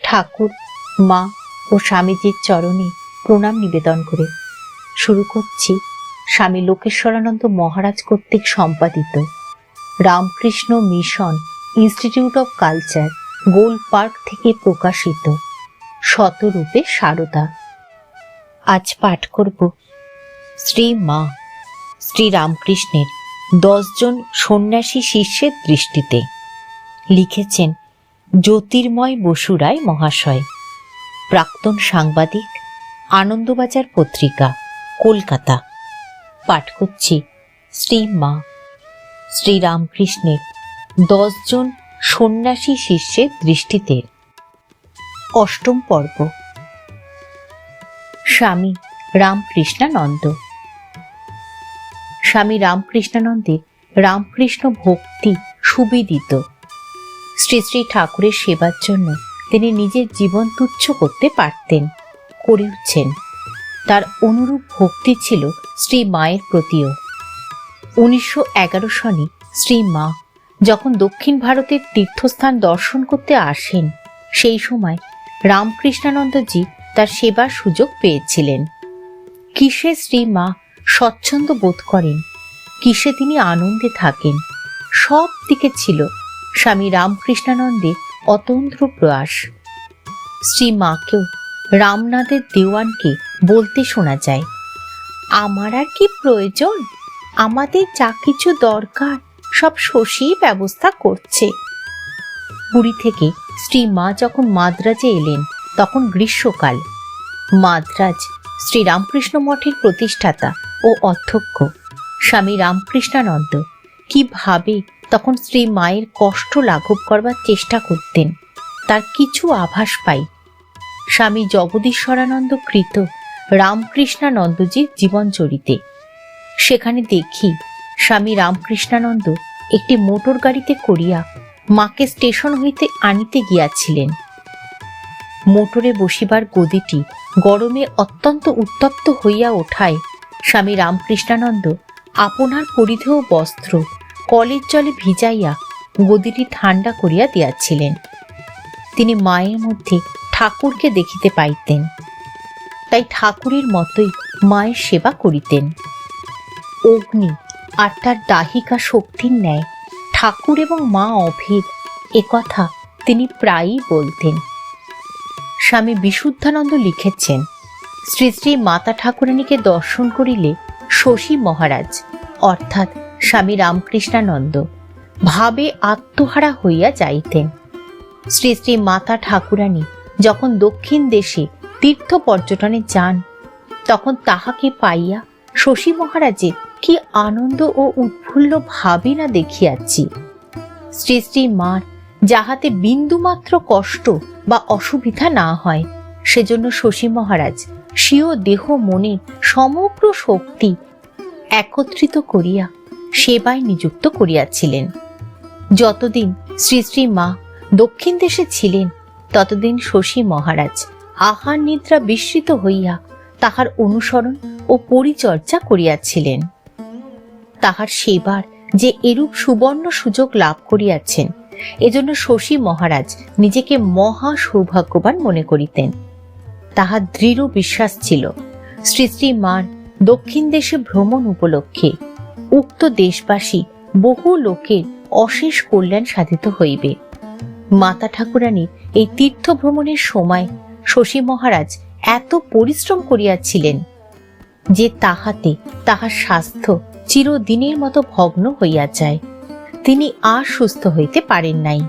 ঠাকুর, মা ও স্বামীজির চরণে প্রণাম নিবেদন করে শুরু করছি স্বামী লোকেশ্বরানন্দ মহারাজ কর্তৃক সম্পাদিত Ramakrishna mission institute of culture, goal park থেকে প্রকাশিত শতরূপে সারদা। আজ পাঠ করব শ্রী মা শ্রী রামকৃষ্ণের 10 জন সন্ন্যাসী শিষ্যের দৃষ্টিতে। লিখেছেন জ্যোতির্ময় বসু রায় মহাশয়, প্রাক্তন সাংবাদিক, আনন্দবাজার পত্রিকা, কলকাতা। পাঠ করছি শ্রী মা শ্রী রামকৃষ্ণের 10 জন সন্ন্যাসী শিষ্যের দৃষ্টিতে। অষ্টম পর্ব। স্বামী রামকৃষ্ণানন্দ। স্বামী রামকৃষ্ণানন্দের রামকৃষ্ণ ভক্তি সুবিদিত। শ্রী শ্রী ঠাকুরের সেবার জন্য তিনি নিজের জীবন তুচ্ছ করতে পারতেন, করেওছেন। তার অনুরূপ ভক্তি ছিল শ্রী মায়ের প্রতিও। 1911 সনে শ্রী মা যখন দক্ষিণ ভারতের তীর্থস্থান দর্শন করতে আসেন, সেই সময় রামকৃষ্ণানন্দজি তার সেবার সুযোগ পেয়েছিলেন। কিসে শ্রী মা স্বচ্ছন্দ বোধ করেন, কিসে তিনি আনন্দে থাকেন, সব দিকে ছিল স্বামী রামকৃষ্ণানন্দের অতন্দ্র প্রয়াস। শ্রী মাকেও রামনাথের দেওয়ানকে বলতে শোনা যায়, আমার আর কি প্রয়োজন, আমাদের যা কিছু দরকার সব শশী ব্যবস্থা করছে। পুরী থেকে শ্রী মা যখন মাদ্রাজে এলেন, তখন গ্রীষ্মকাল। মাদ্রাজ শ্রী রামকৃষ্ণ মঠের প্রতিষ্ঠাতা ও অধ্যক্ষ স্বামী রামকৃষ্ণানন্দ কিভাবে তখন শ্রী মায়ের কষ্ট লাঘব করবার চেষ্টা করতেন, তার কিছু আভাস পাই স্বামী জগদীশ্বরানন্দ কৃত রামকৃষ্ণানন্দজির জীবনচরিতে। সেখানে দেখি স্বামী রামকৃষ্ণানন্দ একটি মোটর গাড়িতে করিয়া মাকে স্টেশন হইতে আনিতে গিয়াছিলেন। মোটরে বসিবার গদিটি গরমে অত্যন্ত উত্তপ্ত হইয়া ওঠায় স্বামী রামকৃষ্ণানন্দ আপনার পরিধেয় বস্ত্র কলের জলে ভিজাইয়া গদিটি ঠান্ডা করিয়া দিয়াছিলেন। তিনি মায়ের মধ্যে ঠাকুরকে দেখিতে পাইতেন, তাই ঠাকুরের মতোই মায়ের সেবা করিতেন। অগ্নি আর তার দাহিকা শক্তির ন্যায় ঠাকুর এবং মা অভেদ, একথা তিনি প্রায়ই বলতেন। স্বামী বিশুদ্ধানন্দ লিখেছেন, শ্রী শ্রী মাতা ঠাকুরানীকে দর্শন করিলে শশী মহারাজ অর্থাৎ স্বামী রামকৃষ্ণানন্দ ভাবে আত্মহারা হইয়া যাইতেন। শ্রী শ্রী মাতা ঠাকুরানী যখন দক্ষিণ দেশে তীর্থ পর্যটনে যান, তখন তাহাকে পাইয়া শশী মহারাজের কি আনন্দ ও উৎফুল্ল ভাবে না দেখিয়াছি। শ্রী শ্রী মার যাহাতে বিন্দুমাত্র কষ্ট বা অসুবিধা না হয়, সেজন্য শশী মহারাজ স্বীয় দেহ মনে সমগ্র শক্তি একত্রিত করিয়া সেবায় নিযুক্ত করিয়াছিলেন। যতদিন শ্রী শ্রী মা দক্ষিণ দেশে ছিলেন, ততদিন শশী মহারাজ আহার নিদ্রা বিস্মৃত হইয়া তাহার অনুসরণ ও পরিচর্যা করিয়াছিলেন। তাহার সেবার যে এরূপ সুবর্ণ সুযোগ লাভ করিয়াছেন, এজন্য শশী মহারাজ নিজেকে মহা সৌভাগ্যবান মনে করিতেন। তাহার দৃঢ় বিশ্বাস ছিল, শ্রী শ্রী মার দক্ষিণ দেশে ভ্রমণ উপলক্ষে উক্ত দেশবাসী বহু লোকের অশেষ কল্যাণ সাধিত হইবে। মাতা ঠাকুরানীর এই তীর্থ ভ্রমণের সময় শশী মহারাজ এত পরিশ্রম করিয়াছিলেন যে তাহাতে তাহার স্বাস্থ্য চিরদিনের মতো ভগ্ন হইয়া যায়। তিনি আর সুস্থ হইতে পারেন নাই।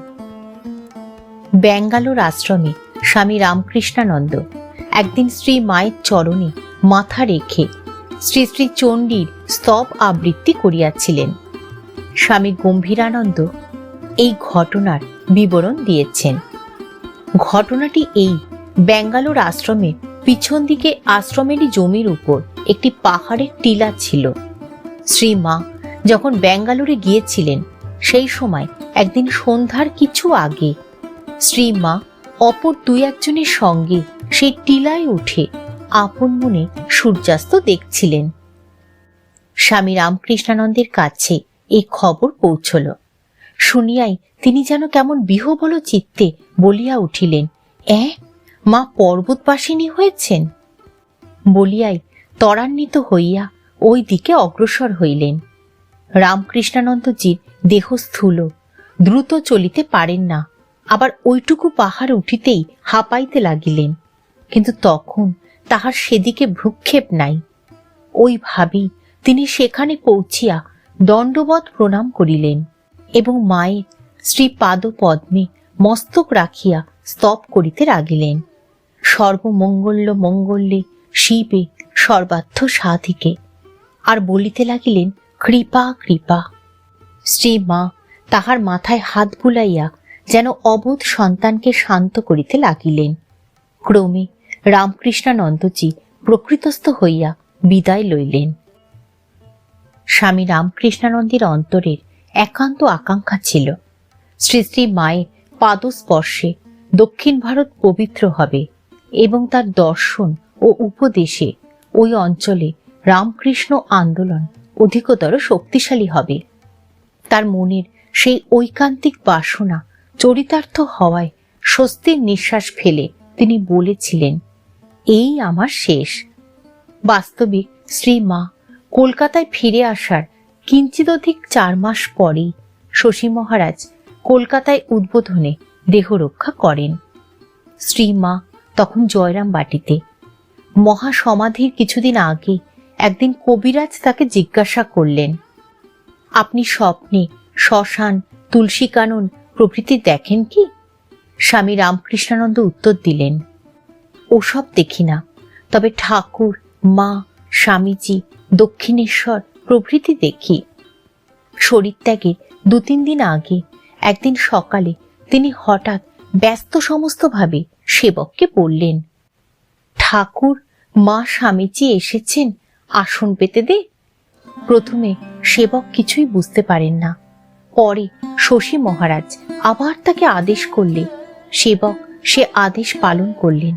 ব্যাঙ্গালোর আশ্রমে স্বামী রামকৃষ্ণানন্দ একদিন শ্রী মায়ের চরণে মাথা রেখে শ্রী শ্রী চণ্ডীর স্তব আবৃত্তি করিয়াছিলেন। স্বামী গম্ভীরানন্দ এই ঘটনার বিবরণ দিয়েছেন। ঘটনাটি এই, ব্যাঙ্গালোর আশ্রমের পিছন দিকে আশ্রমেরই জমির উপর একটি পাহাড়ের টিলা ছিল। শ্রী মা যখন ব্যাঙ্গালোরে গিয়েছিলেন, সেই সময় একদিন সন্ধ্যার কিছু আগে শ্রী মা অপর 2-1 জনের সঙ্গে সেই টিলায় উঠে আপন মনে সূর্যাস্ত দেখছিলেন। স্বামী রামকৃষ্ণানন্দের কাছে এই খবর পৌঁছল। শুনিয়াই তিনি যেন কেমন বিহ্বল চিত্তে বলিয়া উঠিলেন, মা পর্বতবাসিনী হয়েছেন? বলিয়াই ত্বরান্বিত হইয়া ওই দিকে অগ্রসর হইলেন। রামকৃষ্ণানন্দজির দেহ স্থূল, দ্রুত চলিতে পারেন না, আবার ওইটুকু পাহাড় উঠিতেই হাঁপাইতে লাগিলেন। কিন্তু তখন তাহার সেদিকে ভ্রুক্ষেপ নাই। ওইভাবেই তিনি সেখানে পৌঁছিয়া দণ্ডবৎ প্রণাম করিলেন এবং মায়ের শ্রীপাদ পদ্মে মস্তক রাখিয়া স্তব করিতে লাগিলেন। সর্বমঙ্গল্য মঙ্গল্যে শিবে সর্বার্থ সাধিকে। আর বলিতে লাগিলেন, কৃপা কৃপা। শ্রী মা তাহার মাথায় হাত বুলাইয়া যেন অবোধ সন্তানকে শান্ত করিতে লাগিলেন। ক্রমে রামকৃষ্ণানন্দজি প্রকৃতস্থ হইয়া বিদায় লইলেন। স্বামী রামকৃষ্ণানন্দের অন্তরের একান্ত আকাঙ্ক্ষা ছিল, শ্রী শ্রী মায়ের পাদস্পর্শে দক্ষিণ ভারত পবিত্র হবে এবং তার দর্শন ও উপদেশে ওই অঞ্চলে রামকৃষ্ণ আন্দোলন অধিকতর শক্তিশালী হবে। তার মনের সেই ঐকান্তিক বাসনা চরিতার্থ হওয়ায় স্বস্তির নিঃশ্বাস ফেলে তিনি বলেছিলেন, এই আমার শেষ। বাস্তবিক শ্রী মা কলকাতায় ফিরে আসার কিঞ্চিদধিক 4 মাস পরেই শশী মহারাজ কলকাতায় উদ্বোধনে দেহ রক্ষা করেন। শ্রী মা তখন জয়রাম বাটিতে। মহাসমাধির কিছুদিন আগে একদিন কবিরাজ তাকে জিজ্ঞাসা করলেন, আপনি স্বপ্নে শ্মশান, তুলসী কানন প্রভৃতি দেখেন কি? স্বামী রামকৃষ্ণানন্দ উত্তর দিলেন, ওসব দেখি না, তবে ঠাকুর, মা, স্বামীজি, দক্ষিণেশ্বর প্রভৃতি দেখি। শরীরত্যাগের 2-3 দিন আগে একদিন সকালে তিনি হঠাৎ ব্যস্ত সমস্তভাবে সেবককে বললেন, ঠাকুর, মা, স্বামীজি এসেছেন, আসন পেতে দে। প্রথমে সেবক কিছুই বুঝতে পারেন না। পরে শশী মহারাজ আবার তাকে আদেশ করলে সেবক সে আদেশ পালন করলেন।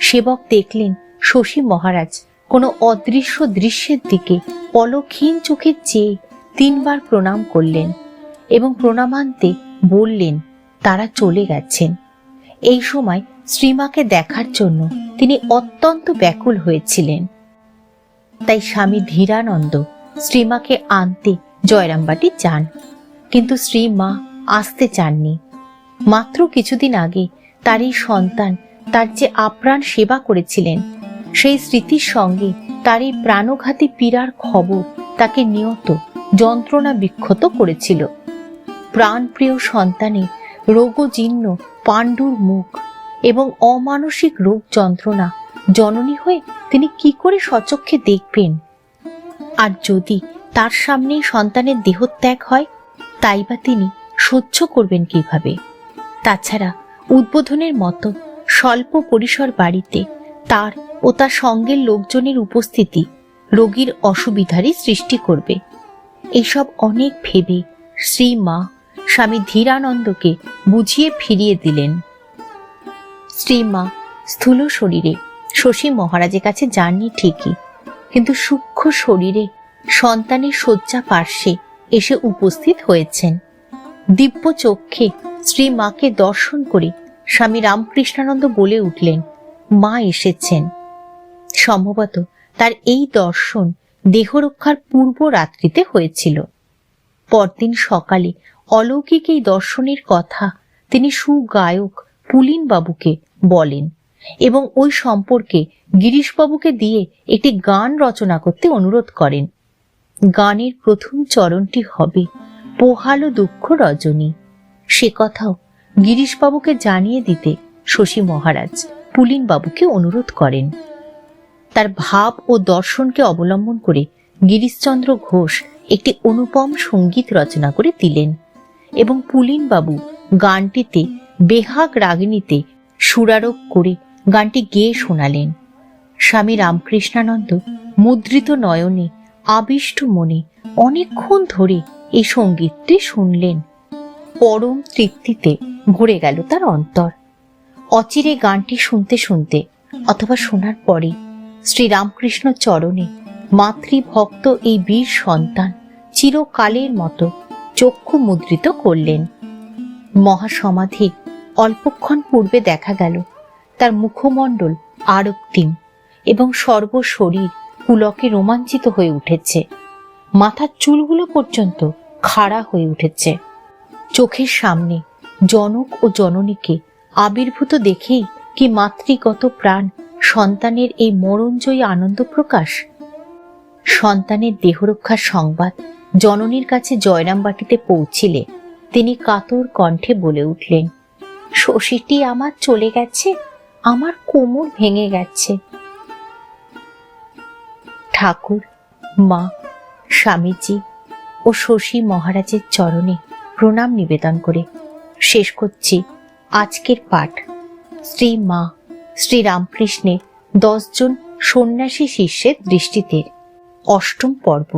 সেবক দেখলেন শশী মহারাজ কোনো অদৃশ্য দৃশ্যের দিকে পলকহীন চোখে চেয়ে 3 বার প্রণাম করলেন এবং প্রণামান্তে বললেন তারা চলে গেছেন। এই সময় শ্রীমাকে দেখার জন্য তিনি অত্যন্ত ব্যাকুল হয়েছিলেন। তাই স্বামী ধীরানন্দ শ্রীমাকে আনতে জয়রামবাটি যান, কিন্তু শ্রীমা আসতে চাননি। মাত্র কিছুদিন আগে তার এই সন্তান তার যে আপ্রাণ সেবা করেছিলেন, সেই স্মৃতির সঙ্গে তার এই প্রাণঘাতী পীড়ার খবর তাকে নিয়ত যন্ত্রণা বিক্ষত করেছিল। প্রাণপ্রিয় সন্তানের রোগজীর্ণ পাণ্ডুর মুখ এবং অমানসিক রোগ যন্ত্রণা জননী হয়ে তিনি কি করে সচক্ষে দেখবেন? আর যদি তার সামনেই সন্তানের দেহত্যাগ হয়, তাই বা তিনি সহ্য করবেন কিভাবে? তাছাড়া উদ্বোধনের মতো স্বল্প পরিসর বাড়িতে তার ও তার সঙ্গের লোকজনের উপস্থিতি রোগীর অসুবিধারই সৃষ্টি করবে। এসব অনেক ভেবে শ্রী মা স্বামী ধীরানন্দকে বুঝিয়ে ফিরিয়ে দিলেন। শ্রী মা স্থূল শরীরে শশী মহারাজের কাছে যাননি ঠিকই, কিন্তু সূক্ষ্ম শরীরে সন্তানের শয্যা পার্শ্বে এসে উপস্থিত হয়েছেন। দিব্য চক্ষে শ্রী মাকে দর্শন করে স্বামী রামকৃষ্ণানন্দ বলে উঠলেন, মা এসেছেন। সম্ভবত তার এই দর্শন দেহরক্ষার পূর্ব রাত্রিতে হয়েছিল। পরদিন সকালে অলৌকিক এই দর্শনের কথা তিনি সুগায়ক পুলিনবাবুকে বলেন এবং ওই সম্পর্কে গিরিশবাবুকে দিয়ে একটি গান রচনা করতে অনুরোধ করেন। গানের প্রথম চরণটি হবে পোহালো দুঃখ রজনী। সে কথাও গিরিশবাবুকে জানিয়ে দিতে শশী মহারাজ পুলিনবাবুকে অনুরোধ করেন। তার ভাব ও দর্শনকে অবলম্বন করে গিরিশচন্দ্র ঘোষ একটি অনুপম সঙ্গীত রচনা করে দিলেন এবং পুলিনবাবু গানটিতে বেহাগ রাগিণীতে সুরারোপ করে গানটি গেয়ে শোনালেন। স্বামী রামকৃষ্ণানন্দ মুদ্রিত নয়নে আবিষ্ট মনে অনেকক্ষণ ধরে এই সঙ্গীতটি শুনলেন। পরম তৃপ্তিতে ভরে গেল তার অন্তর। অচিরে গানটি শুনতে শুনতে অথবা শোনার পরে শ্রীরামকৃষ্ণ চরণে মাতৃভক্ত এই বীর সন্তান চিরকালের মতো চক্ষু মুদ্রিত করলেন। মহাসমাধির অল্পক্ষণ পূর্বে দেখা গেল তার মুখমণ্ডল আরক্তিম এবং সর্বশরীর পুলকে রোমাঞ্চিত হয়ে উঠেছে। মাথার চুলগুলো পর্যন্ত খাড়া হয়ে উঠেছে। চোখের সামনে জনক ও জননীকে আবির্ভূত দেখেই কি মাতৃগত প্রাণ সন্তানের এই মরণজয়ী আনন্দ প্রকাশ। সন্তানের দেহরক্ষার সংবাদ জননীর কাছে জয়রামবাটিতে পৌঁছিলে তিনি কাতর কণ্ঠে বলে উঠলেন, শশীটি আমার চলে গেছে, আমার কোমর ভেঙে গেছে। ঠাকুর, মা, স্বামীজি ও শশী মহারাজের চরণে প্রণাম নিবেদন করে শেষ করছি আজকের পাঠ। শ্রী মা শ্রী রামকৃষ্ণের 10 জন সন্ন্যাসী শিষ্যের দৃষ্টিতে 8ম পর্ব।